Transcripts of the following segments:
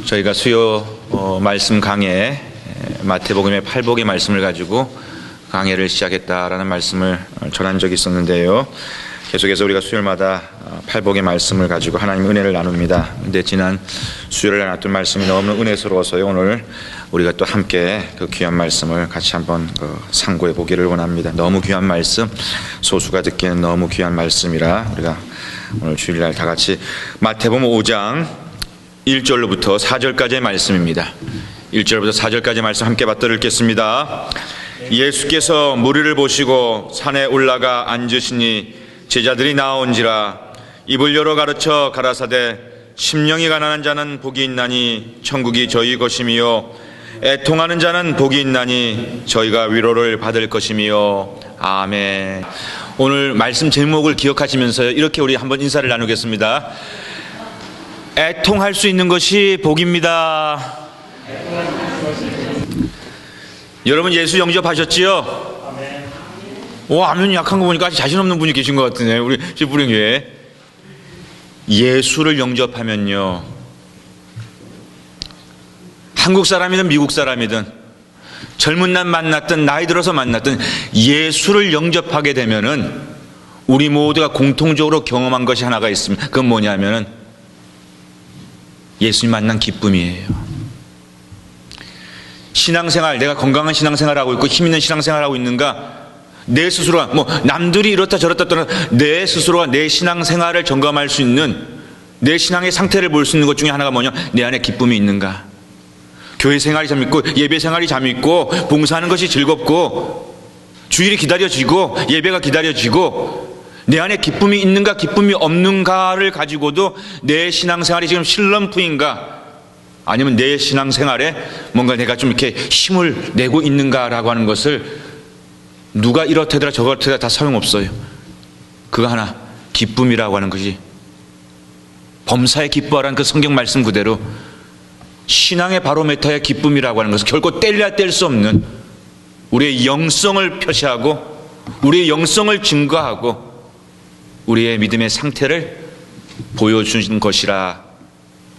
저희가 수요 말씀 강해 마태복음의 8복의 말씀을 가지고 강해를 시작했다라는 말씀을 전한 적이 있었는데요. 계속해서 우리가 수요일마다 8복의 말씀을 가지고 하나님 은혜를 나눕니다. 근데 지난 수요일에 나눴던 말씀이 너무 은혜스러워서요. 오늘 우리가 또 함께 그 귀한 말씀을 같이 한번 상고해 보기를 원합니다. 너무 귀한 말씀, 소수가 듣기에는 너무 귀한 말씀이라 우리가 오늘 주일날 다 같이 마태복음 5장 1절로부터 4절까지의 말씀입니다. 1절부터 4절까지의 말씀 함께 받들어 읽겠습니다. 예수께서 무리를 보시고 산에 올라가 앉으시니 제자들이 나온지라 입을 열어 가르쳐 가라사대 심령이 가난한 자는 복이 있나니 천국이 저희 것이며 애통하는 자는 복이 있나니 저희가 위로를 받을 것이며 아멘. 오늘 말씀 제목을 기억하시면서요, 이렇게 우리 한번 인사를 나누겠습니다. 애통할 수 있는 것이 복입니다. 여러분 예수 영접하셨지요? 아멘. 약한 거 보니까 아직 자신 없는 분이 계신 것 같으네. 우리 불행교회 예수를 영접하면요, 한국 사람이든 미국 사람이든 젊은 날 만났든 나이 들어서 만났든 예수를 영접하게 되면은 우리 모두가 공통적으로 경험한 것이 하나가 있습니다. 그건 뭐냐면은 예수님 만난 기쁨이에요. 신앙생활, 내가 건강한 신앙생활하고 있고 힘있는 신앙생활하고 있는가? 내 스스로가 남들이 이렇다 저렇다 떠나 내 스스로가 내 신앙생활을 점검할 수 있는, 내 신앙의 상태를 볼 수 있는 것 중에 하나가 뭐냐? 내 안에 기쁨이 있는가? 교회 생활이 재밌고 예배 생활이 재밌고 봉사하는 것이 즐겁고 주일이 기다려지고 예배가 기다려지고 내 안에 기쁨이 있는가 기쁨이 없는가를 가지고도 내 신앙생활이 지금 슬럼프인가, 아니면 내 신앙생활에 뭔가 내가 좀 이렇게 힘을 내고 있는가라고 하는 것을, 누가 이렇다더라 저렇다더라 다 소용없어요. 그거 하나, 기쁨이라고 하는 것이 범사에 기뻐하라는 그 성경 말씀 그대로 신앙의 바로메타의 기쁨이라고 하는 것은 결코 뗄래야 뗄 수 없는 우리의 영성을 표시하고 우리의 영성을 증거하고 우리의 믿음의 상태를 보여주는 것이라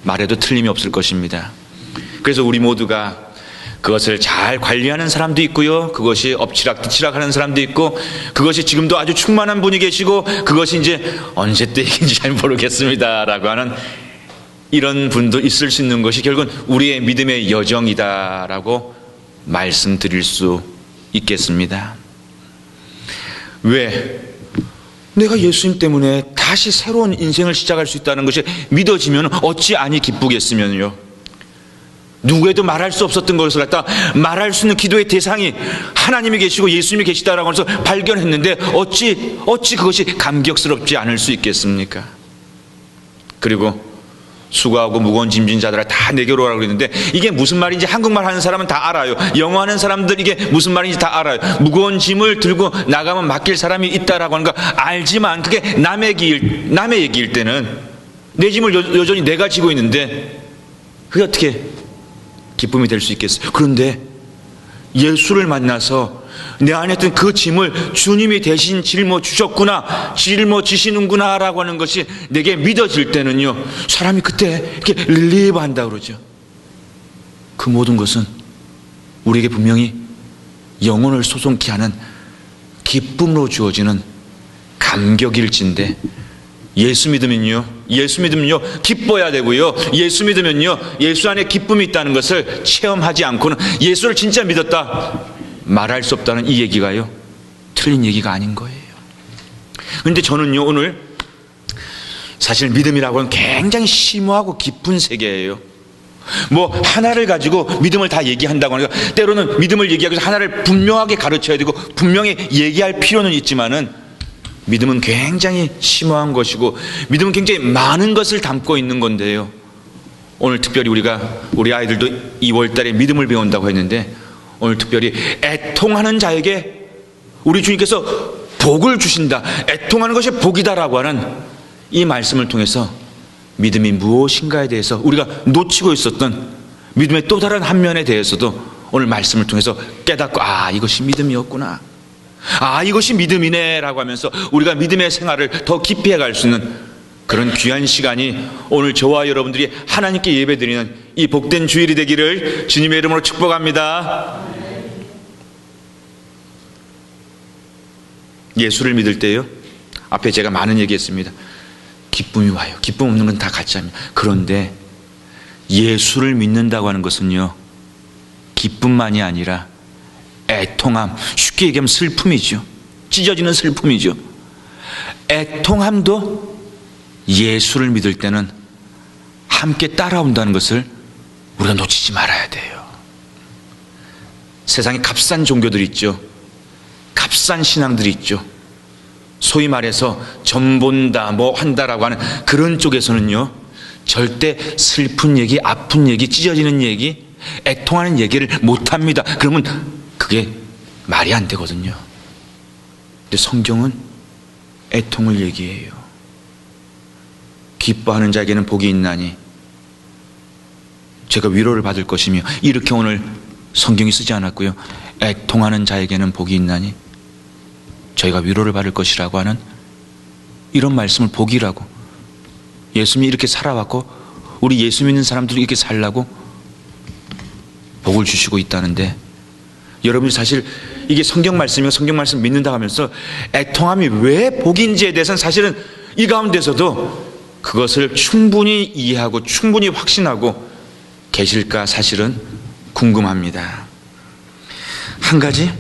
말해도 틀림이 없을 것입니다. 그래서 우리 모두가 그것을 잘 관리하는 사람도 있고요, 그것이 엎치락뒤치락 하는 사람도 있고, 그것이 지금도 아주 충만한 분이 계시고, 그것이 이제 언제 때 얘기인지 잘 모르겠습니다 라고 하는 이런 분도 있을 수 있는 것이 결국은 우리의 믿음의 여정이다라고 말씀드릴 수 있겠습니다. 왜? 내가 예수님 때문에 다시 새로운 인생을 시작할 수 있다는 것이 믿어지면 어찌 아니 기쁘겠으면요. 누구에도 말할 수 없었던 것을 갖다 말할 수 있는 기도의 대상이 하나님이 계시고 예수님이 계시다라고 해서 발견했는데 어찌 그것이 감격스럽지 않을 수 있겠습니까? 그리고 수고하고 무거운 짐진 자들아 다 내게로 오라고 그랬는데 이게 무슨 말인지 한국말 하는 사람은 다 알아요. 영어 하는 사람들 이게 무슨 말인지 다 알아요. 무거운 짐을 들고 나가면 맡길 사람이 있다라고 하는 거 알지만 그게 남의 얘기일 때는 내 짐을 여전히 내가 지고 있는데 그게 어떻게 기쁨이 될 수 있겠어요? 그런데 예수를 만나서 내 안에 있던 그 짐을 주님이 대신 짊어주셨구나, 짊어지시는구나 라고 하는 것이 내게 믿어질 때는요, 사람이 그때 이렇게 릴리브 한다 그러죠. 그 모든 것은 우리에게 분명히 영혼을 소송케 하는 기쁨으로 주어지는 감격일진데, 예수 믿으면요 기뻐야 되고요, 예수 믿으면요 예수 안에 기쁨이 있다는 것을 체험하지 않고는 예수를 진짜 믿었다 말할 수 없다는 이 얘기가요, 틀린 얘기가 아닌 거예요. 그런데 저는요, 오늘 사실 믿음이라고 하는 굉장히 심오하고 깊은 세계예요. 하나를 가지고 믿음을 다 얘기한다고 하니까 때로는 믿음을 얘기하기 위해서 하나를 분명하게 가르쳐야 되고 분명히 얘기할 필요는 있지만은 믿음은 굉장히 심오한 것이고 믿음은 굉장히 많은 것을 담고 있는 건데요, 오늘 특별히 우리 아이들도 2월달에 믿음을 배운다고 했는데 오늘 특별히 애통하는 자에게 우리 주님께서 복을 주신다, 애통하는 것이 복이다라고 하는 이 말씀을 통해서 믿음이 무엇인가에 대해서 우리가 놓치고 있었던 믿음의 또 다른 한 면에 대해서도 오늘 말씀을 통해서 깨닫고, 이것이 믿음이었구나, 이것이 믿음이네 라고 하면서 우리가 믿음의 생활을 더 깊이 해갈 수 있는 그런 귀한 시간이 오늘 저와 여러분들이 하나님께 예배드리는 이 복된 주일이 되기를 주님의 이름으로 축복합니다. 예수를 믿을 때요, 앞에 제가 많은 얘기했습니다. 기쁨이 와요. 기쁨 없는 건 다 가짜입니다. 그런데 예수를 믿는다고 하는 것은요, 기쁨만이 아니라 애통함, 쉽게 얘기하면 슬픔이죠. 찢어지는 슬픔이죠. 애통함도 예수를 믿을 때는 함께 따라온다는 것을 우리가 놓치지 말아야 돼요. 세상에 값싼 종교들이 있죠. 값싼 신앙들이 있죠. 소위 말해서 전본다 뭐 한다라고 하는 그런 쪽에서는요, 절대 슬픈 얘기, 아픈 얘기, 찢어지는 얘기, 애통하는 얘기를 못합니다. 그러면 그게 말이 안 되거든요. 근데 성경은 애통을 얘기해요. 기뻐하는 자에게는 복이 있나니 제가 위로를 받을 것이며, 이렇게 오늘 성경이 쓰지 않았고요, 애통하는 자에게는 복이 있나니 저희가 위로를 받을 것이라고 하는 이런 말씀을 복이라고, 예수님이 이렇게 살아왔고 우리 예수 믿는 사람들이 이렇게 살라고 복을 주시고 있다는데, 여러분이 사실 이게 성경 말씀이고 성경 말씀 믿는다 하면서 애통함이 왜 복인지에 대해서는 사실은 이 가운데서도 그것을 충분히 이해하고 충분히 확신하고 계실까 사실은 궁금합니다. 한 가지,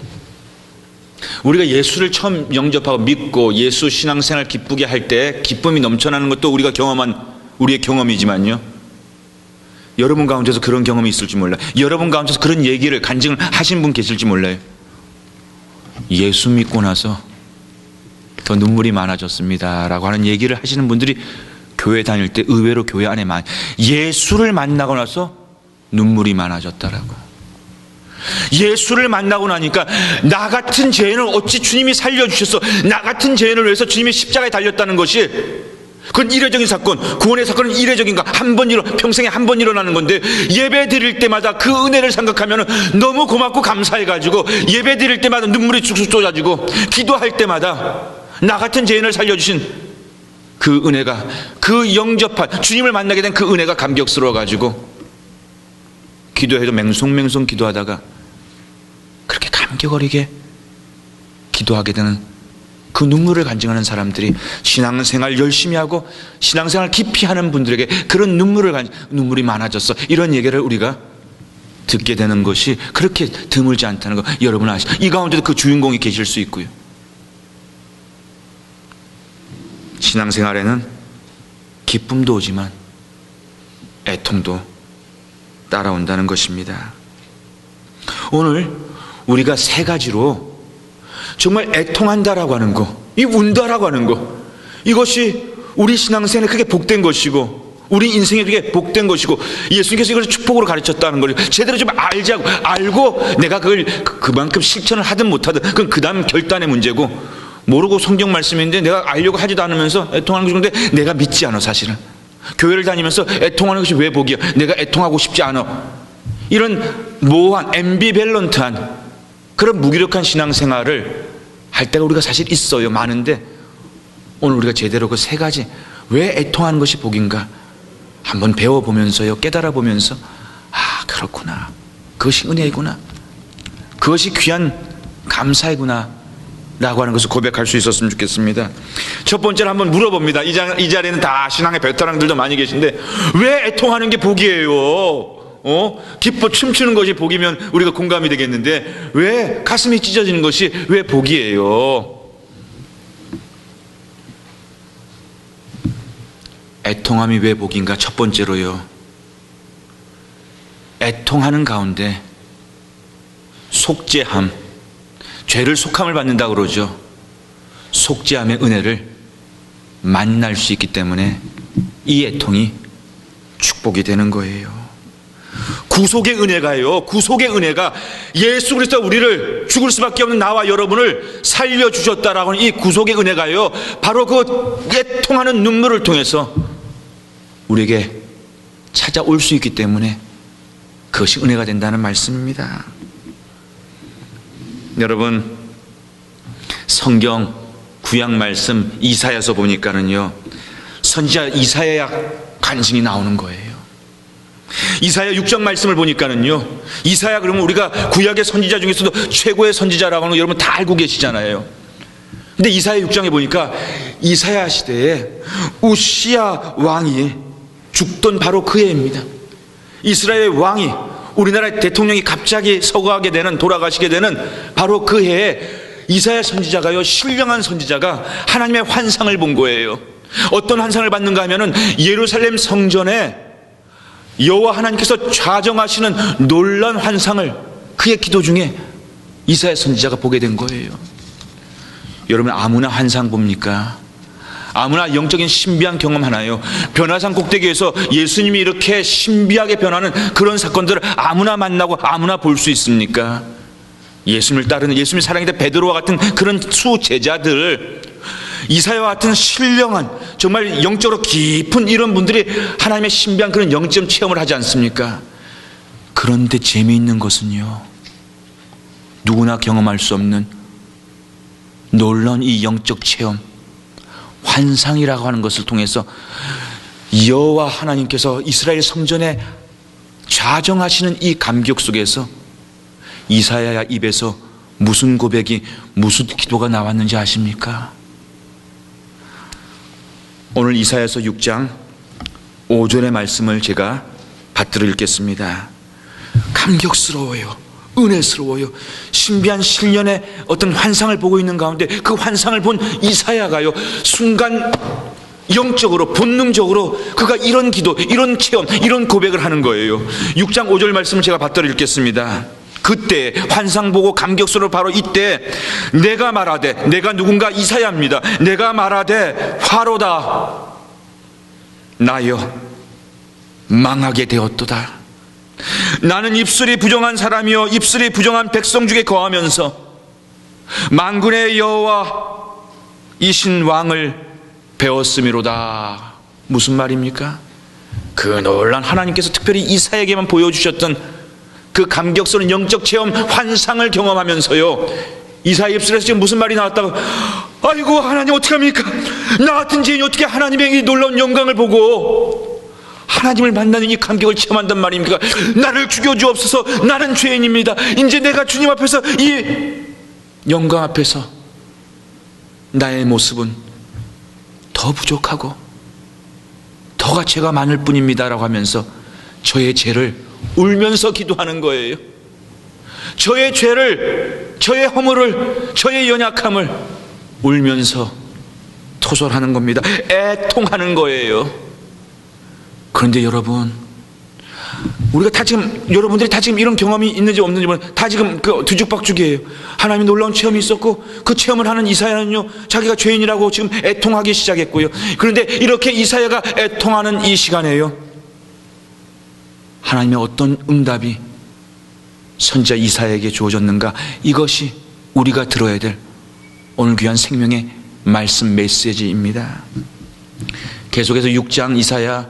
우리가 예수를 처음 영접하고 믿고 예수 신앙생활 기쁘게 할 때 기쁨이 넘쳐나는 것도 우리가 경험한 우리의 경험이지만요, 여러분 가운데서 그런 경험이 있을지 몰라요. 여러분 가운데서 그런 얘기를 간증을 하신 분 계실지 몰라요. 예수 믿고 나서 더 눈물이 많아졌습니다 라고 하는 얘기를 하시는 분들이 교회 다닐 때 의외로 교회 안에 많이, 예수를 만나고 나서 눈물이 많아졌다라고. 예수를 만나고 나니까 나 같은 죄인을 어찌 주님이 살려주셔서 나 같은 죄인을 위해서 주님이 십자가에 달렸다는 것이, 그건 이례적인 사건, 구원의 사건은 이례적인가, 평생에 한 번 일어나는 건데, 예배 드릴 때마다 그 은혜를 생각하면 너무 고맙고 감사해가지고 예배 드릴 때마다 눈물이 쭉쭉 쏟아지고, 기도할 때마다 나 같은 죄인을 살려주신 그 은혜가, 그 영접한 주님을 만나게 된 그 은혜가 감격스러워가지고 기도해도 맹송맹송 기도하다가 그렇게 감격 어리게 기도하게 되는 그 눈물을 간증하는 사람들이, 신앙생활 열심히 하고 신앙생활 깊이 하는 분들에게 그런 눈물이 많아졌어, 이런 얘기를 우리가 듣게 되는 것이 그렇게 드물지 않다는 거 여러분 아시죠? 이 가운데도 그 주인공이 계실 수 있고요. 신앙생활에는 기쁨도 오지만 애통도 따라온다는 것입니다. 오늘 우리가 세 가지로 정말 애통한다라고 하는 거, 이 운다라고 하는 거, 이것이 우리 신앙생활에 크게 복된 것이고 우리 인생에 크게 복된 것이고, 예수님께서 이걸 축복으로 가르쳤다는 걸 제대로 좀 알고 내가 그걸 그만큼 실천을 하든 못하든 그건 그 다음 결단의 문제고, 모르고 성경 말씀인데 내가 알려고 하지도 않으면서 애통하는 것인데 내가 믿지 않아. 사실은 교회를 다니면서 애통하는 것이 왜 복이야? 내가 애통하고 싶지 않아. 이런 모호한 앰비밸런트한 그런 무기력한 신앙생활을 할 때가 우리가 사실 있어요. 많은데 오늘 우리가 제대로 그 세 가지, 왜 애통하는 것이 복인가 한번 배워보면서요, 깨달아보면서, 아 그렇구나, 그것이 은혜이구나, 그것이 귀한 감사이구나 라고 하는 것을 고백할 수 있었으면 좋겠습니다. 첫 번째로 한번 물어봅니다. 이 자리에는 다 신앙의 베테랑들도 많이 계신데, 왜 애통하는 게 복이에요? 기뻐 춤추는 것이 복이면 우리가 공감이 되겠는데, 왜 가슴이 찢어지는 것이 왜 복이에요? 애통함이 왜 복인가? 첫 번째로요, 애통하는 가운데 속죄함, 죄를 속함을 받는다고 그러죠. 속죄함의 은혜를 만날 수 있기 때문에 이 애통이 축복이 되는 거예요. 구속의 은혜가요, 구속의 은혜가 예수 그리스도 우리를 죽을 수밖에 없는 나와 여러분을 살려주셨다라고 하는 이 구속의 은혜가요, 바로 그 애통하는 눈물을 통해서 우리에게 찾아올 수 있기 때문에 그것이 은혜가 된다는 말씀입니다. 여러분, 성경 구약 말씀 이사야서 보니까는요, 선지자 이사야 간증이 나오는 거예요. 이사야 6장 말씀을 보니까는요, 이사야 그러면 우리가 구약의 선지자 중에서도 최고의 선지자라고 하는 거 여러분 다 알고 계시잖아요. 근데 이사야 6장에 보니까 이사야 시대에 우시야 왕이 죽던 바로 그 해입니다. 이스라엘 왕이, 우리나라의 대통령이 갑자기 서거하게 되는, 돌아가시게 되는 바로 그 해에 이사야 선지자가요, 신령한 선지자가 하나님의 환상을 본 거예요. 어떤 환상을 봤는가 하면은 예루살렘 성전에 여호와 하나님께서 좌정하시는 놀라운 환상을 그의 기도 중에 이사야 선지자가 보게 된 거예요. 여러분, 아무나 환상 봅니까? 아무나 영적인 신비한 경험 하나요? 변화산 꼭대기에서 예수님이 이렇게 신비하게 변하는 그런 사건들을 아무나 만나고 아무나 볼 수 있습니까? 예수님을 따르는, 예수님이 사랑했던 베드로와 같은 그런 수제자들, 이사야와 같은 신령한, 정말 영적으로 깊은 이런 분들이 하나님의 신비한 그런 영적 체험을 하지 않습니까? 그런데 재미있는 것은요, 누구나 경험할 수 없는 놀라운 이 영적 체험, 환상이라고 하는 것을 통해서 여호와 하나님께서 이스라엘 성전에 좌정하시는 이 감격 속에서 이사야 입에서 무슨 고백이, 무슨 기도가 나왔는지 아십니까? 오늘 이사야서 6장 5절의 말씀을 제가 받들어 읽겠습니다. 감격스러워요. 은혜스러워요. 신비한 신년의 어떤 환상을 보고 있는 가운데 그 환상을 본 이사야가요, 순간 영적으로, 본능적으로 그가 이런 기도, 이런 체험, 이런 고백을 하는 거예요. 6장 5절 말씀을 제가 받들어 읽겠습니다. 그때 환상 보고 감격스러워 바로 이때 내가 말하되, 내가 누군가? 이사야입니다. 내가 말하되 화로다 나여 망하게 되었도다. 나는 입술이 부정한 사람이요 입술이 부정한 백성 중에 거하면서 만군의 여호와 이신 왕을 배웠음이로다. 무슨 말입니까? 그 놀란 하나님께서 특별히 이사야에게만 보여주셨던 그 감격스러운 영적 체험, 환상을 경험하면서요, 이사야 입술에서 지금 무슨 말이 나왔다고? 아이고 하나님 어떡합니까? 나 같은 죄인이 어떻게 하나님의 이 놀라운 영광을 보고 하나님을 만나는 이 감격을 체험한단 말입니까? 나를 죽여주옵소서. 나는 죄인입니다. 이제 내가 주님 앞에서 이 영광 앞에서 나의 모습은 더 부족하고 더가 죄가 많을 뿐입니다 라고 하면서 저의 죄를 울면서 기도하는 거예요. 저의 죄를, 저의 허물을, 저의 연약함을 울면서 토설하는 겁니다. 애통하는 거예요. 그런데 여러분, 우리가 다 지금, 여러분들이 다 지금 이런 경험이 있는지 없는지 모르는, 다 지금 그 뒤죽박죽이에요. 하나님의 놀라운 체험이 있었고 그 체험을 하는 이사야는요, 자기가 죄인이라고 지금 애통하기 시작했고요. 그런데 이렇게 이사야가 애통하는 이 시간에요, 하나님의 어떤 응답이 선지자 이사야에게 주어졌는가? 이것이 우리가 들어야 될 오늘 귀한 생명의 말씀 메시지입니다. 계속해서 6장 이사야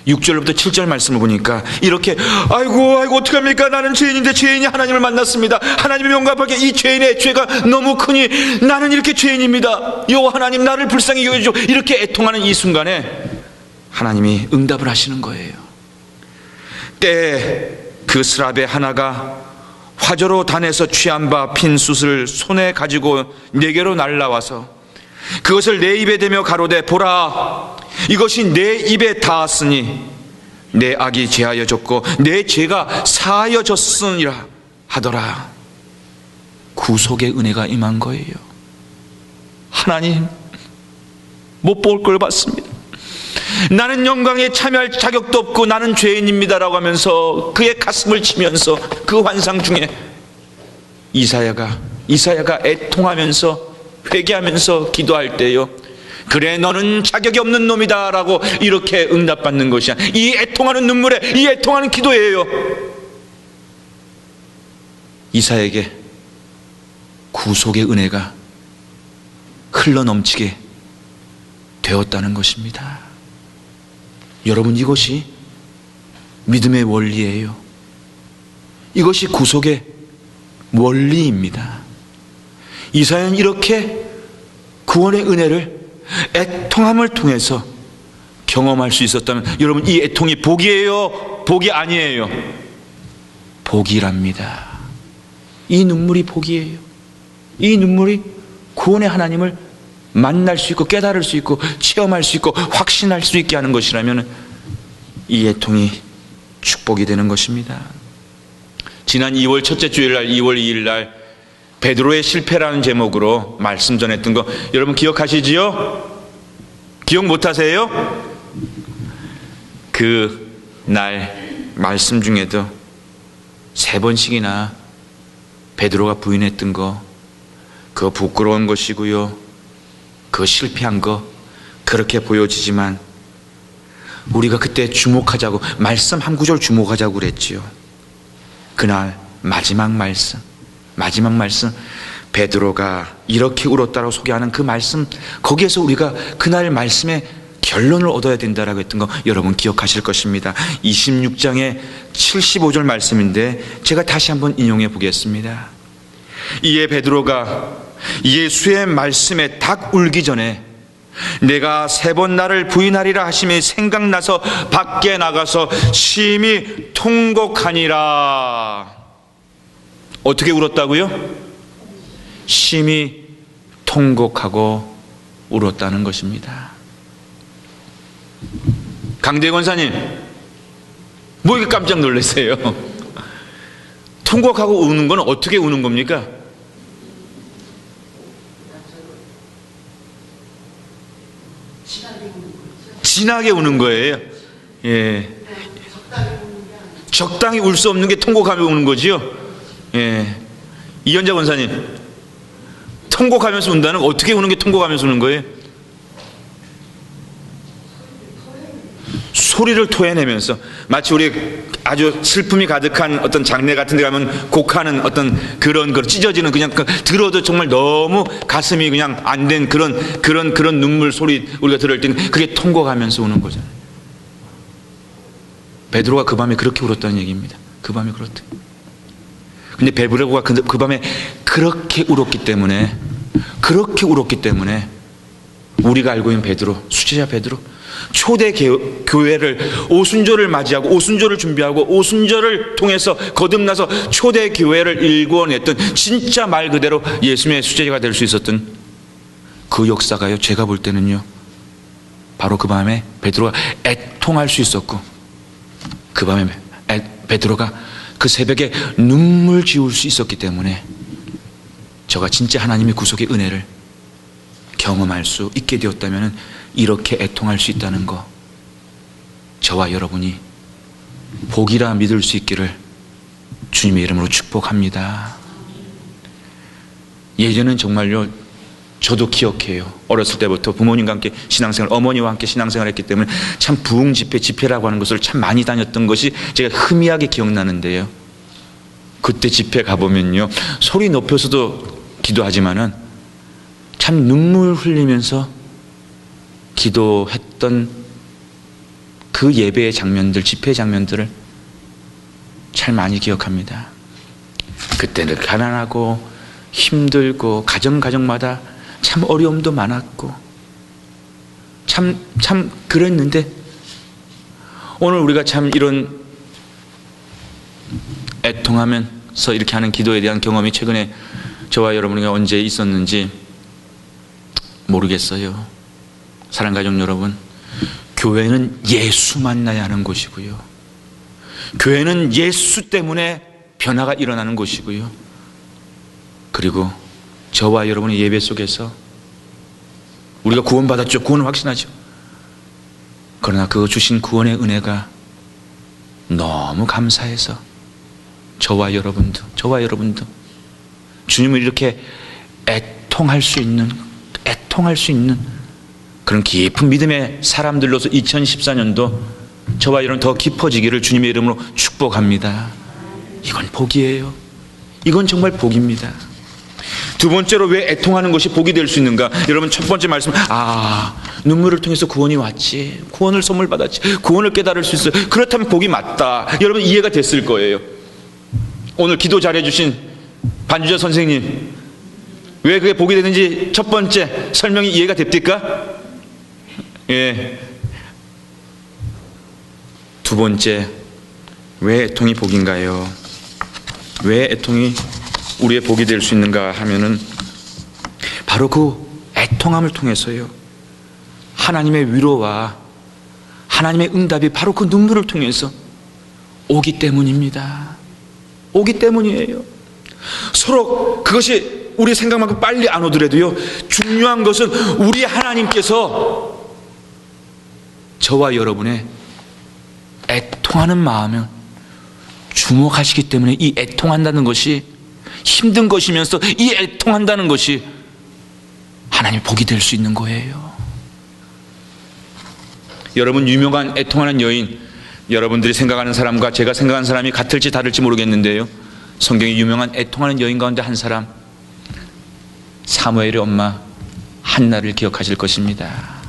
6절부터 7절 말씀을 보니까 이렇게 아이고 어떡합니까? 나는 죄인인데 죄인이 하나님을 만났습니다. 하나님의 영광밖에 이 죄인의 죄가 너무 크니 나는 이렇게 죄인입니다. 여호와 하나님 나를 불쌍히 여겨주시오. 이렇게 애통하는 이 순간에 하나님이 응답을 하시는 거예요. 때에 그 스랍의 하나가 화저로 단에서 취한 바 핀 숯을 손에 가지고 내게로 날라와서 그것을 내 입에 대며 가로되 보라, 이것이 내 입에 닿았으니 내 악이 제하여졌고 내 죄가 사하여졌으니라 하더라. 구속의 은혜가 임한 거예요. 하나님, 못 볼 걸 봤습니다. 나는 영광에 참여할 자격도 없고 나는 죄인입니다라고 하면서 그의 가슴을 치면서 그 환상 중에 이사야가 애통하면서 회개하면서 기도할 때요, 그래 너는 자격이 없는 놈이다 라고 이렇게 응답받는 것이야. 이 애통하는 눈물에, 이 애통하는 기도예요. 이사야에게 구속의 은혜가 흘러넘치게 되었다는 것입니다. 여러분, 이것이 믿음의 원리예요. 이것이 구속의 원리입니다. 이사야는 이렇게 구원의 은혜를 애통함을 통해서 경험할 수 있었다면 여러분, 이 애통이 복이에요? 복이 아니에요? 복이랍니다. 이 눈물이 복이에요. 이 눈물이 구원의 하나님을 만날 수 있고 깨달을 수 있고 체험할 수 있고 확신할 수 있게 하는 것이라면 이 애통이 축복이 되는 것입니다. 지난 2월 첫째 주일날 2월 2일날 베드로의 실패라는 제목으로 말씀 전했던 거 여러분 기억하시지요? 기억 못하세요? 그 날 말씀 중에도 3번씩이나 베드로가 부인했던 거, 그거 부끄러운 것이고요, 그거 실패한 거 그렇게 보여지지만 우리가 그때 주목하자고, 말씀 한 구절 주목하자고 그랬지요. 그날 마지막 말씀 베드로가 이렇게 울었다라고 소개하는 그 말씀, 거기에서 우리가 그날 말씀의 결론을 얻어야 된다라고 했던 거 여러분 기억하실 것입니다. 26장의 75절 말씀인데 제가 다시 한번 인용해 보겠습니다. 이에 베드로가 예수의 말씀에 닭 울기 전에 내가 3번 나를 부인하리라 하심이 생각나서 밖에 나가서 심히 통곡하니라. 어떻게 울었다고요? 심히 통곡하고 울었다는 것입니다. 강대 권사님, 뭐 이렇게 깜짝 놀랐어요? 통곡하고 우는 건 어떻게 우는 겁니까? 진하게 우는 거예요. 예. 적당히 울 수 없는 게 통곡하며 우는 거지요. 예. 이현자 권사님, 통곡하면서 운다는 어떻게 우는 게 통곡하면서 우는 거예요? 소리를 토해내면서, 마치 우리 아주 슬픔이 가득한 어떤 장례 같은 데 가면 곡하는 어떤 그런 찢어지는, 그냥 들어도 정말 너무 가슴이 그냥 안 된 그런 눈물 소리 우리가 들을 때는 그게 통곡하면서 우는 거잖아요. 베드로가 그 밤에 그렇게 울었다는 얘기입니다. 그 밤에 그렇대. 근데 베드로가 그 밤에 그렇게 울었기 때문에 우리가 알고 있는 베드로, 수제자 베드로, 초대 교회를 오순절을 맞이하고 오순절을 준비하고 오순절을 통해서 거듭나서 초대 교회를 일구어냈던, 진짜 말 그대로 예수님의 수제자가 될 수 있었던 그 역사가요, 제가 볼 때는요, 바로 그 밤에 베드로가 애통할 수 있었고, 그 밤에 베드로가 그 새벽에 눈물 지울 수 있었기 때문에 저가 진짜 하나님의 구속의 은혜를 경험할 수 있게 되었다면 이렇게 애통할 수 있다는 거, 저와 여러분이 복이라 믿을 수 있기를 주님의 이름으로 축복합니다. 예전엔 정말요, 저도 기억해요. 어렸을 때부터 부모님과 함께 신앙생활, 어머니와 함께 신앙생활을 했기 때문에 참 부흥 집회라고 하는 것을 참 많이 다녔던 것이 제가 희미하게 기억나는데요, 그때 집회 가보면요, 소리 높여서도 기도하지만은 참 눈물 흘리면서 기도했던 그 예배의 장면들, 집회 장면들을 참 많이 기억합니다. 그때는 가난하고 힘들고 가정마다 참 어려움도 많았고 참 그랬는데, 오늘 우리가 참 이런 애통하면서 이렇게 하는 기도에 대한 경험이 최근에 저와 여러분이 언제 있었는지 모르겠어요. 사랑하는 가족 여러분, 교회는 예수 만나야 하는 곳이고요, 교회는 예수 때문에 변화가 일어나는 곳이고요, 그리고 저와 여러분의 예배 속에서 우리가 구원받았죠. 구원을 확신하죠. 그러나 그 주신 구원의 은혜가 너무 감사해서 저와 여러분도 주님을 이렇게 애통할 수 있는 그런 깊은 믿음의 사람들로서 2014년도 저와 여러분 더 깊어지기를 주님의 이름으로 축복합니다. 이건 복이에요. 이건 정말 복입니다. 두 번째로 왜 애통하는 것이 복이 될 수 있는가? 여러분, 첫 번째 말씀, 눈물을 통해서 구원이 왔지, 구원을 선물 받았지, 구원을 깨달을 수 있어요. 그렇다면 복이 맞다. 여러분 이해가 됐을 거예요. 오늘 기도 잘해주신 반주자 선생님, 왜 그게 복이 되는지 첫 번째 설명이 이해가 됩니까? 예. 두 번째, 왜 애통이 복인가요? 왜 애통이 우리의 복이 될 수 있는가 하면은 바로 그 애통함을 통해서요, 하나님의 위로와 하나님의 응답이 바로 그 눈물을 통해서 오기 때문입니다. 오기 때문이에요. 서로 그것이 우리 생각만큼 빨리 안 오더라도요, 중요한 것은 우리 하나님께서 저와 여러분의 애통하는 마음을 주목하시기 때문에 이 애통한다는 것이 힘든 것이면서 이 애통한다는 것이 하나님의 복이 될 수 있는 거예요. 여러분, 유명한 애통하는 여인, 여러분들이 생각하는 사람과 제가 생각하는 사람이 같을지 다를지 모르겠는데요, 성경에 유명한 애통하는 여인 가운데 한 사람, 사무엘의 엄마 한나를 기억하실 것입니다.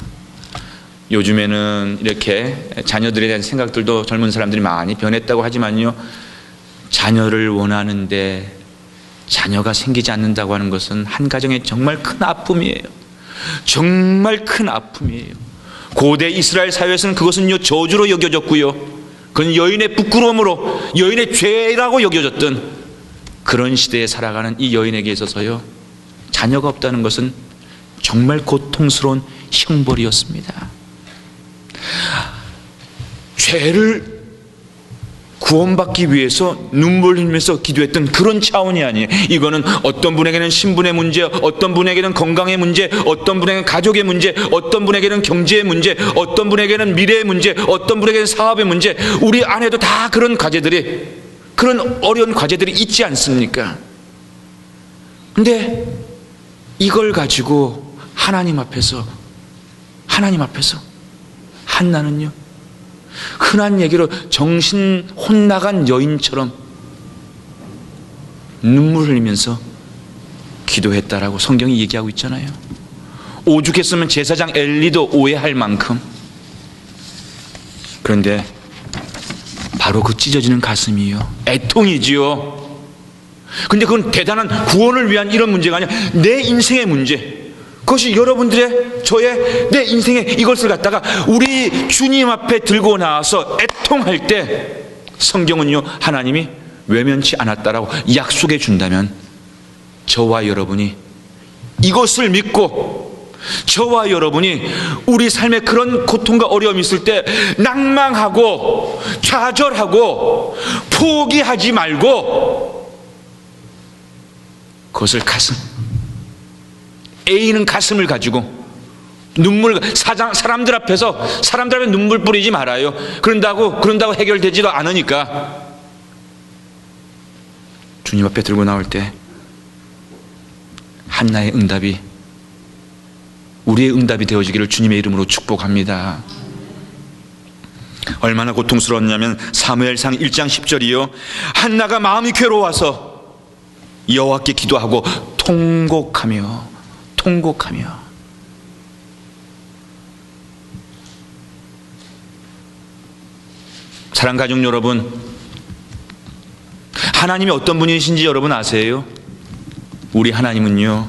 요즘에는 이렇게 자녀들에 대한 생각들도 젊은 사람들이 많이 변했다고 하지만요, 자녀를 원하는데 자녀가 생기지 않는다고 하는 것은 한 가정의 정말 큰 아픔이에요. 정말 큰 아픔이에요. 고대 이스라엘 사회에서는 그것은요, 저주로 여겨졌고요, 그건 여인의 부끄러움으로, 여인의 죄라고 여겨졌던 그런 시대에 살아가는 이 여인에게 있어서요, 자녀가 없다는 것은 정말 고통스러운 형벌이었습니다. 죄를 구원받기 위해서 눈물 흘리면서 기도했던 그런 차원이 아니에요. 이거는 어떤 분에게는 신분의 문제, 어떤 분에게는 건강의 문제, 어떤 분에게는 가족의 문제, 어떤 분에게는 경제의 문제, 어떤 분에게는 미래의 문제, 어떤 분에게는 사업의 문제, 우리 안에도 다 그런 과제들이, 그런 어려운 과제들이 있지 않습니까? 근데 이걸 가지고 하나님 앞에서 한나는요, 흔한 얘기로 정신 혼나간 여인처럼 눈물 흘리면서 기도했다라고 성경이 얘기하고 있잖아요. 오죽했으면 제사장 엘리도 오해할 만큼. 그런데 바로 그 찢어지는 가슴이요, 애통이지요. 근데 그건 대단한 구원을 위한 이런 문제가 아니라 내 인생의 문제, 그것이 여러분들의, 저의, 내 인생의 이것을 갖다가 우리 주님 앞에 들고 나와서 애통할 때 성경은요, 하나님이 외면치 않았다라고 약속해 준다면, 저와 여러분이 이것을 믿고 저와 여러분이 우리 삶에 그런 고통과 어려움이 있을 때 낭망하고 좌절하고 포기하지 말고 그것을 A는 가슴을 가지고 눈물, 사람들 앞에 눈물 뿌리지 말아요. 그런다고 해결되지도 않으니까 주님 앞에 들고 나올 때 한나의 응답이 우리의 응답이 되어지기를 주님의 이름으로 축복합니다. 얼마나 고통스러웠냐면 사무엘상 1장 10절이요, 한나가 마음이 괴로워서 여호와께 기도하고 통곡하며 사랑 가족 여러분, 하나님이 어떤 분이신지 여러분 아세요? 우리 하나님은요,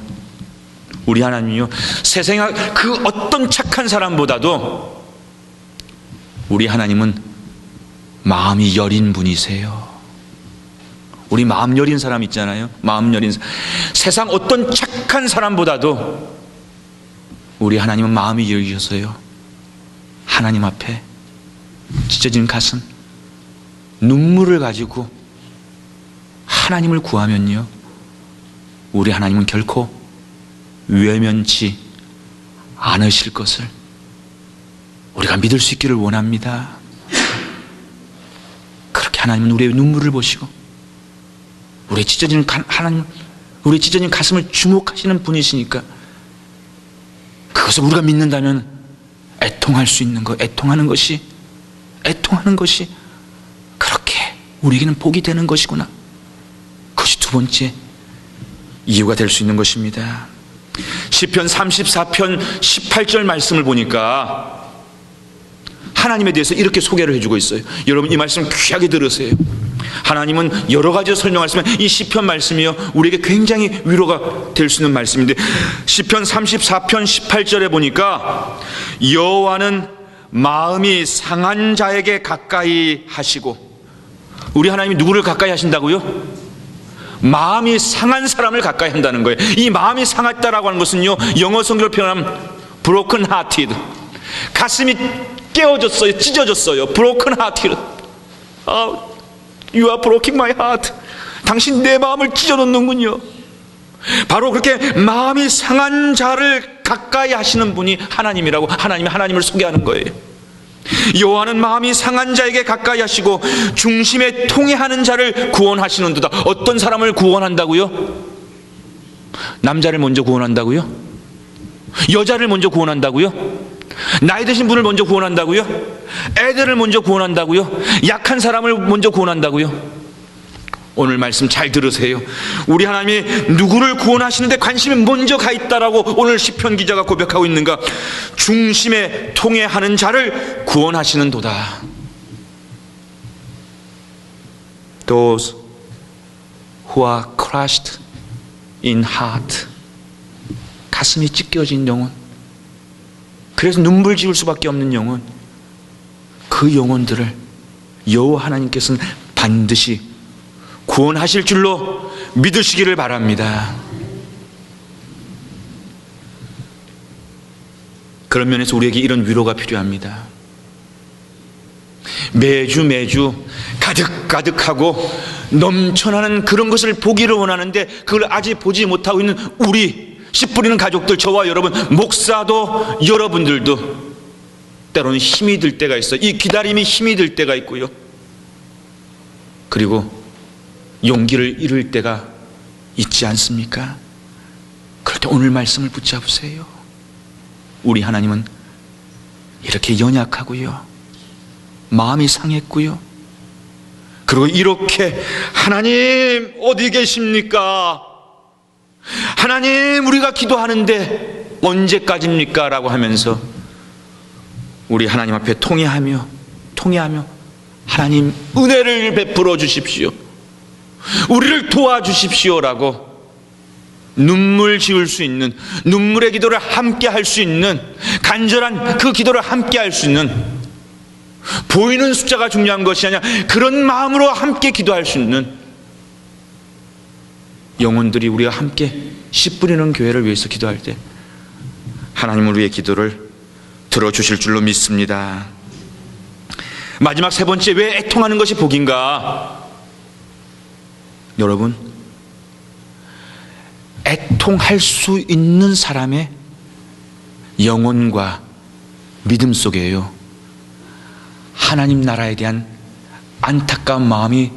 세상의 그 어떤 착한 사람보다도 우리 하나님은 마음이 여린 분이세요. 우리 마음 여린 사람 있잖아요. 마음 여린 사람. 세상 어떤 착한 사람보다도 우리 하나님은 마음이 여리셔서요, 하나님 앞에 찢어진 가슴, 눈물을 가지고 하나님을 구하면요, 우리 하나님은 결코 외면치 않으실 것을 우리가 믿을 수 있기를 원합니다. 그렇게 하나님은 우리의 눈물을 보시고 우리의 찢어지는 가슴을 주목하시는 분이시니까 그것을 우리가 믿는다면 애통할 수 있는 것, 애통하는 것이 그렇게 우리에게는 복이 되는 것이구나. 그것이 두 번째 이유가 될 수 있는 것입니다. 시편 34편 18절 말씀을 보니까 하나님에 대해서 이렇게 소개를 해주고 있어요. 여러분, 이 말씀 귀하게 들으세요. 하나님은 여러 가지로 설명할 수 있지만 이 시편 말씀이요, 우리에게 굉장히 위로가 될 수 있는 말씀인데, 시편 34편 18절에 보니까 여호와는 마음이 상한 자에게 가까이 하시고, 우리 하나님이 누구를 가까이 하신다고요? 마음이 상한 사람을 가까이 한다는 거예요. 이 마음이 상했다라고 하는 것은요, 영어 성경을 표현하면 broken hearted, 가슴이 깨어졌어요, 찢어졌어요. broken hearted. You are breaking my heart. 당신 내 마음을 찢어놓는군요. 바로 그렇게 마음이 상한 자를 가까이 하시는 분이 하나님이라고, 하나님이 하나님을 소개하는 거예요. 여호와는 마음이 상한 자에게 가까이 하시고 중심에 통해하는 자를 구원하시는도다. 어떤 사람을 구원한다고요? 남자를 먼저 구원한다고요? 여자를 먼저 구원한다고요? 나이 드신 분을 먼저 구원한다고요? 애들을 먼저 구원한다고요? 약한 사람을 먼저 구원한다고요? 오늘 말씀 잘 들으세요. 우리 하나님이 누구를 구원하시는데 관심이 먼저 가 있다라고 오늘 시편 기자가 고백하고 있는가? 중심에 통해하는 자를 구원하시는 도다. Those who are crushed in heart, 가슴이 찢겨진 영혼, 그래서 눈물 지을 수밖에 없는 영혼, 그 영혼들을 여호와 하나님께서는 반드시 구원하실 줄로 믿으시기를 바랍니다. 그런 면에서 우리에게 이런 위로가 필요합니다. 매주 가득가득하고 넘쳐나는 그런 것을 보기를 원하는데 그걸 아직 보지 못하고 있는 우리 씨 뿌리는 가족들, 저와 여러분, 목사도 여러분들도 때로는 힘이 들 때가 있어요. 이 기다림이 힘이 들 때가 있고요. 그리고 용기를 잃을 때가 있지 않습니까? 그럴 때 오늘 말씀을 붙잡으세요. 우리 하나님은 이렇게 연약하고요, 마음이 상했고요, 그리고 이렇게 하나님 어디 계십니까? 하나님 우리가 기도하는데 언제까지입니까? 라고 하면서 우리 하나님 앞에 통회하며 하나님 은혜를 베풀어 주십시오, 우리를 도와주십시오라고 눈물 지을 수 있는, 눈물의 기도를 함께 할 수 있는, 간절한 그 기도를 함께 할 수 있는, 보이는 숫자가 중요한 것이 아니라 그런 마음으로 함께 기도할 수 있는 영혼들이 우리가 함께 씨 뿌리는 교회를 위해서 기도할 때 하나님은 우리의 기도를 들어주실 줄로 믿습니다. 마지막 세 번째, 왜 애통하는 것이 복인가? 여러분, 애통할 수 있는 사람의 영혼과 믿음 속에요, 하나님 나라에 대한 안타까운 마음이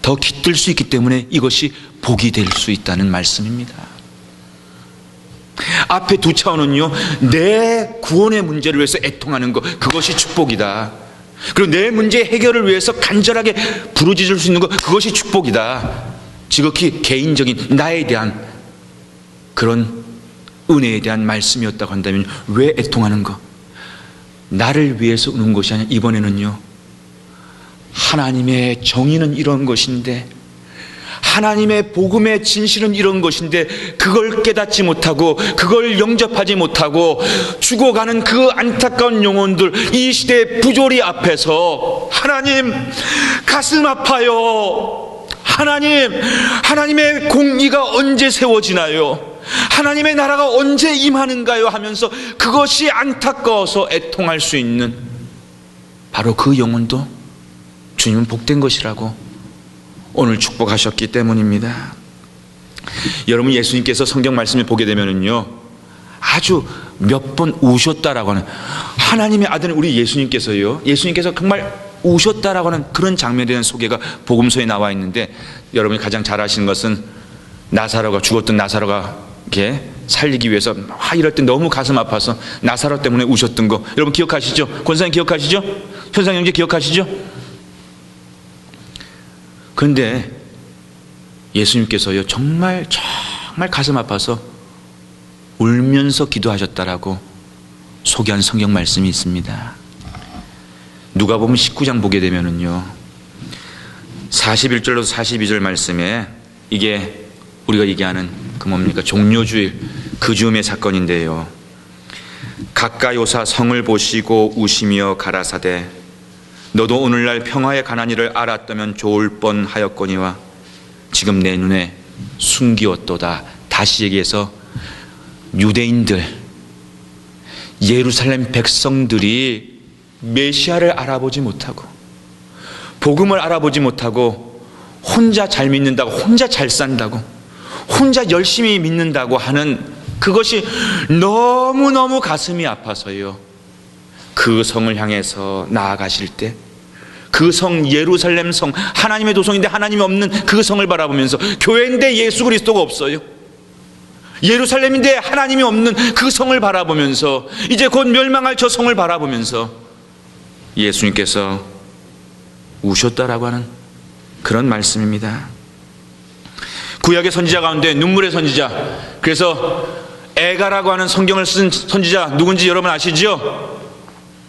더 깃들 수 있기 때문에 이것이 복이 될 수 있다는 말씀입니다. 앞에 두 차원은요, 내 구원의 문제를 위해서 애통하는 것, 그것이 축복이다. 그리고 내 문제 해결을 위해서 간절하게 부르짖을 수 있는 것, 그것이 축복이다. 지극히 개인적인 나에 대한 그런 은혜에 대한 말씀이었다고 한다면 왜 애통하는 것? 나를 위해서 우는 것이 아니라 이번에는요, 하나님의 정의는 이런 것인데, 하나님의 복음의 진실은 이런 것인데 그걸 깨닫지 못하고 그걸 영접하지 못하고 죽어가는 그 안타까운 영혼들, 이 시대의 부조리 앞에서 하나님 가슴 아파요. 하나님의 공의가 언제 세워지나요? 하나님의 나라가 언제 임하는가요? 하면서 그것이 안타까워서 애통할 수 있는 바로 그 영혼도 주님은 복된 것이라고 오늘 축복하셨기 때문입니다. 여러분, 예수님께서 성경 말씀을 보게 되면은요, 아주 몇 번 우셨다라고 하는, 하나님의 아들 우리 예수님께서 정말 우셨다라고 하는 그런 장면에 대한 소개가 복음서에 나와 있는데, 여러분이 가장 잘 아시는 것은 죽었던 나사로가 이렇게 살리기 위해서 이럴 때 너무 가슴 아파서 나사로 때문에 우셨던 거 여러분 기억하시죠? 권사님 기억하시죠? 현상 형제 기억하시죠? 그런데 예수님께서요, 정말 가슴 아파서 울면서 기도하셨다라고 소개한 성경 말씀이 있습니다. 누가복음 19장 보게 되면은요, 41절로 42절 말씀에, 이게 우리가 얘기하는 그 뭡니까? 종려주일 그 즈음의 사건인데요, 가까이 오사 성을 보시고 우시며 가라사대 너도 오늘날 평화의 가난이를 알았다면 좋을 뻔하였거니와 지금 내 눈에 숨기었도다. 다시 얘기해서 유대인들, 예루살렘 백성들이 메시아를 알아보지 못하고 복음을 알아보지 못하고 혼자 잘 믿는다고, 혼자 잘 산다고, 혼자 열심히 믿는다고 하는 그것이 너무너무 가슴이 아파서요. 그 성을 향해서 나아가실 때 그 성, 예루살렘 성, 하나님의 도성인데 하나님이 없는 그 성을 바라보면서, 교회인데 예수 그리스도가 없어요. 예루살렘인데 하나님이 없는 그 성을 바라보면서, 이제 곧 멸망할 저 성을 바라보면서 예수님께서 우셨다라고 하는 그런 말씀입니다. 구약의 선지자 가운데 눈물의 선지자, 그래서 에가라고 하는 성경을 쓴 선지자 누군지 여러분 아시죠?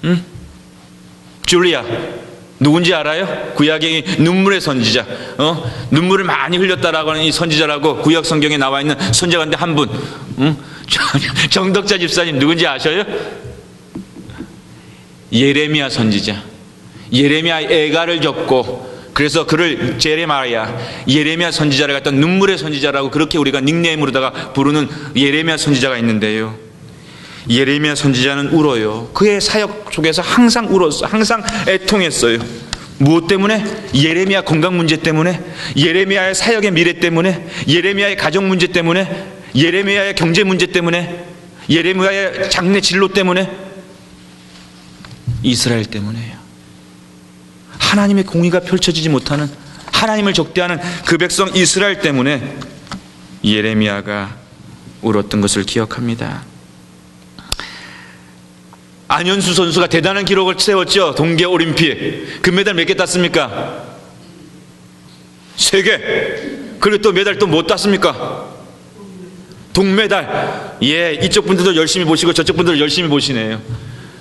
응? 줄리아 누군지 알아요? 구약의 눈물의 선지자, 눈물을 많이 흘렸다라고 하는 이 선지자라고 구약 성경에 나와 있는 선지자 가운데 한 분, 정덕자 집사님 누군지 아셔요? 예레미야 선지자. 예레미야 애가를 겪고, 그래서 그를 예레미야 선지자를 갖다 눈물의 선지자라고 그렇게 우리가 닉네임으로다가 부르는 예레미야 선지자가 있는데요. 예레미야 선지자는 울어요. 그의 사역 속에서 항상 울었어. 항상 애통했어요. 무엇 때문에? 예레미야 건강 문제 때문에, 예레미야의 사역의 미래 때문에, 예레미야의 가정 문제 때문에, 예레미야의 경제 문제 때문에, 예레미야의 장래 진로 때문에, 이스라엘 때문에요. 하나님의 공의가 펼쳐지지 못하는, 하나님을 적대하는 그 백성 이스라엘 때문에 예레미야가 울었던 것을 기억합니다. 안현수 선수가 대단한 기록을 세웠죠. 동계올림픽 금메달 몇 개 땄습니까? 3개. 그리고 또 메달 또 못 땄습니까? 동메달. 예, 이쪽 분들도 열심히 보시고 저쪽 분들도 열심히 보시네요.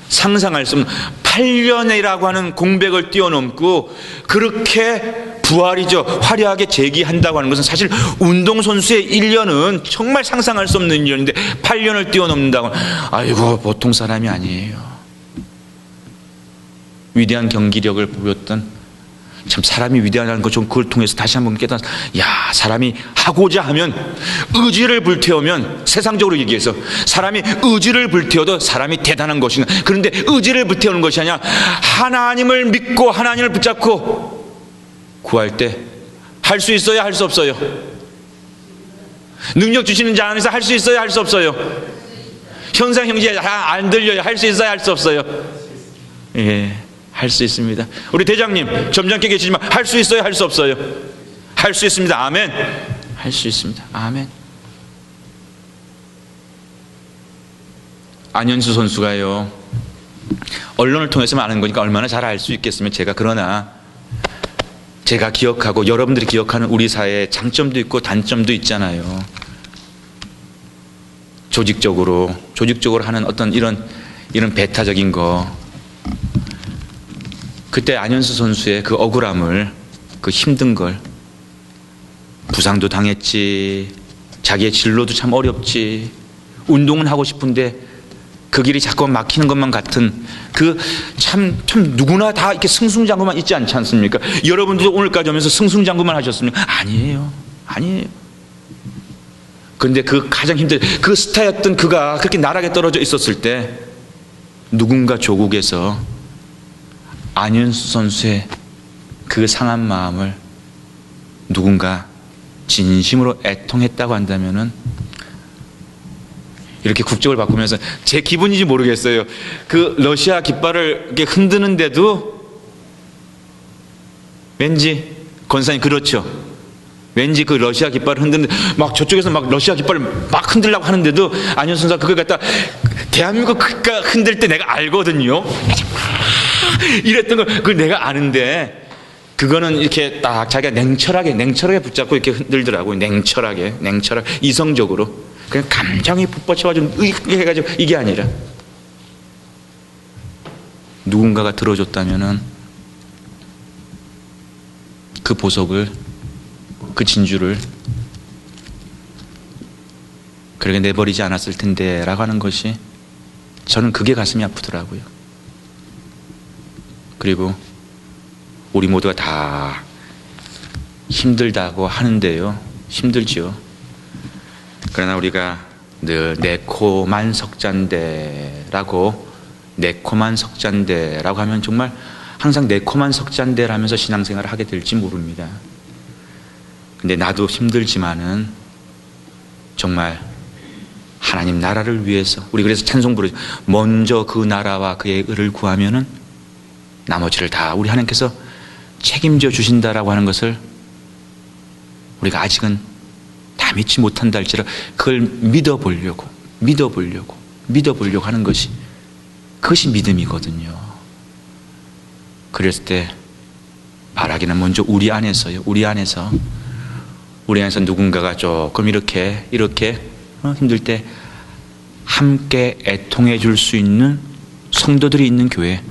상상할 수 없는 8년이라고 하는 공백을 뛰어넘고 그렇게 부활이죠, 화려하게 재기한다고 하는 것은 사실 운동선수의 1년은 정말 상상할 수 없는 1년인데 8년을 뛰어넘는다고, 아이고 보통 사람이 아니에요. 위대한 경기력을 보였던, 참 사람이 위대하다는 것 좀 그걸 통해서 다시 한번 깨달았어. 야, 사람이 하고자 하면, 의지를 불태우면, 세상적으로 얘기해서 사람이 의지를 불태워도 사람이 대단한 것인가. 그런데 의지를 불태우는 것이 아니라 하나님을 믿고 하나님을 붙잡고 구할 때 할 수 있어요, 할 수 없어요? 능력 주시는 자 안에서 할 수 있어요, 할 수 없어요? 현상 형제 안 들려요. 할 수 있어요, 할 수 없어요? 예, 할 수 있습니다. 우리 대장님 점잖게 계시지만 할 수 있어요, 할 수 없어요? 할 수 있습니다. 아멘. 할 수 있습니다. 아멘. 안현수 선수가요, 언론을 통해서만 아는 거니까 얼마나 잘 알 수 있겠으면 그러나 제가 기억하고 여러분들이 기억하는 우리 사회에 장점도 있고 단점도 있잖아요. 조직적으로 하는 어떤 이런 배타적인 거. 그때 안현수 선수의 그 억울함을, 그 힘든 걸, 부상도 당했지, 자기의 진로도 참 어렵지, 운동은 하고 싶은데 그 길이 자꾸 막히는 것만 같은, 그 참 누구나 다 이렇게 승승장구만 있지 않지 않습니까? 여러분들도 오늘까지 오면서 승승장구만 하셨습니까? 아니에요. 그런데 그 가장 힘든 그 스타였던 그가 그렇게 나락에 떨어져 있었을 때 누군가 조국에서 안현수 선수의 그 상한 마음을 누군가 진심으로 애통했다고 한다면은, 이렇게 국적을 바꾸면서 제 기분인지 모르겠어요. 그 러시아 깃발을 이렇게 흔드는데도 왠지, 권사님 그렇죠? 왠지 그 러시아 깃발을 흔드는데 막 저쪽에서 막 러시아 깃발을 막 흔들려고 하는데도 안현수 선수가 그걸 갖다 대한민국 국가 흔들 때 내가 알거든요. 이랬던 걸 그걸 내가 아는데, 그거는 이렇게 딱 자기가 냉철하게 붙잡고 이렇게 흔들더라고요. 냉철하게 이성적으로. 그냥 감정이 북받쳐가지고 해가지고 이게 아니라 누군가가 들어줬다면은 그 보석을, 그 진주를 그렇게 내버리지 않았을 텐데 라고 하는 것이 저는 그게 가슴이 아프더라고요. 그리고 우리 모두가 다 힘들다고 하는데요. 힘들죠. 그러나 우리가 늘 내코만 석잔대라고 하면 정말 항상 내코만 석잔대를 하면서 신앙생활을 하게 될지 모릅니다. 근데 나도 힘들지만은 정말 하나님 나라를 위해서, 우리 그래서 찬송 부르죠. 먼저 그 나라와 그의 의를 구하면은 나머지를 다 우리 하나님께서 책임져 주신다라고 하는 것을 우리가 아직은 다 믿지 못한다 할지라도 그걸 믿어보려고 하는 것이, 그것이 믿음이거든요. 그랬을 때 바라기는 먼저 우리 안에서요. 우리 안에서 누군가가 조금 이렇게 힘들 때 함께 애통해 줄 수 있는 성도들이 있는 교회,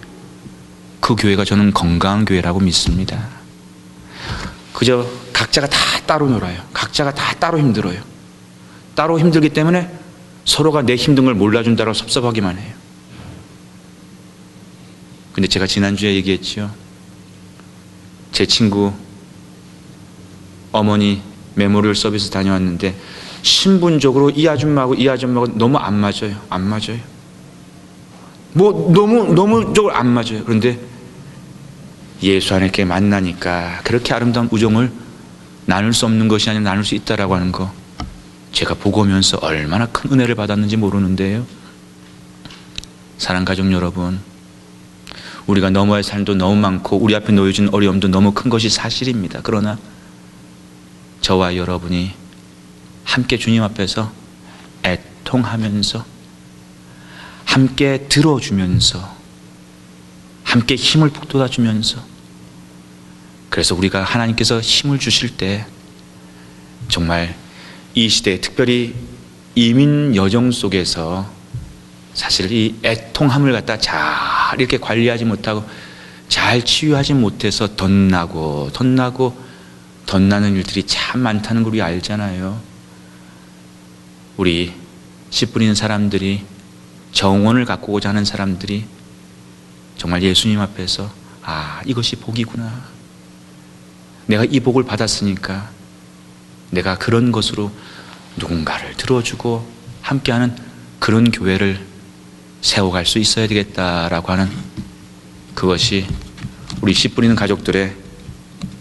그 교회가 저는 건강한 교회라고 믿습니다. 그저 각자가 다 따로 놀아요. 각자가 다 따로 힘들어요. 따로 힘들기 때문에 서로가 내 힘든 걸 몰라준다고 섭섭하기만 해요. 근데 제가 지난주에 얘기했죠. 제 친구 어머니 메모리얼 서비스 다녀왔는데 신분적으로 이 아줌마하고 너무 안 맞아요. 너무 저걸 안 맞아요. 그런데 예수 안에 이렇게 만나니까 그렇게 아름다운 우정을 나눌 수 없는 것이 아니라 나눌 수 있다라고 하는 거, 제가 보고 오면서 얼마나 큰 은혜를 받았는지 모르는데요. 사랑 가족 여러분, 우리가 넘어야 할 삶도 너무 많고 우리 앞에 놓여진 어려움도 너무 큰 것이 사실입니다. 그러나 저와 여러분이 함께 주님 앞에서 애통하면서, 함께 들어주면서, 함께 힘을 북돋아주면서, 그래서 우리가 하나님께서 힘을 주실 때 정말 이 시대에, 특별히 이민 여정 속에서 사실 이 애통함을 갖다 잘 이렇게 관리하지 못하고 잘 치유하지 못해서 덧나는 일들이 참 많다는 걸 우리 알잖아요. 우리 씨 뿌리는 사람들이, 정원을 가꾸고자 하는 사람들이 정말 예수님 앞에서 이것이 복이구나, 내가 이 복을 받았으니까 내가 그런 것으로 누군가를 들어주고 함께하는 그런 교회를 세워갈 수 있어야 되겠다라고 하는, 그것이 우리 씨 뿌리는 가족들의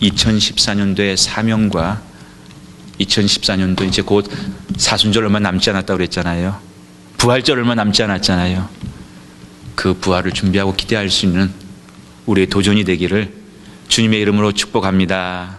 2014년도의 사명과 2014년도 이제 곧 사순절 얼마 남지 않았다고 그랬잖아요. 부활절 얼마 남지 않았잖아요. 그 부활을 준비하고 기대할 수 있는 우리의 도전이 되기를 주님의 이름으로 축복합니다.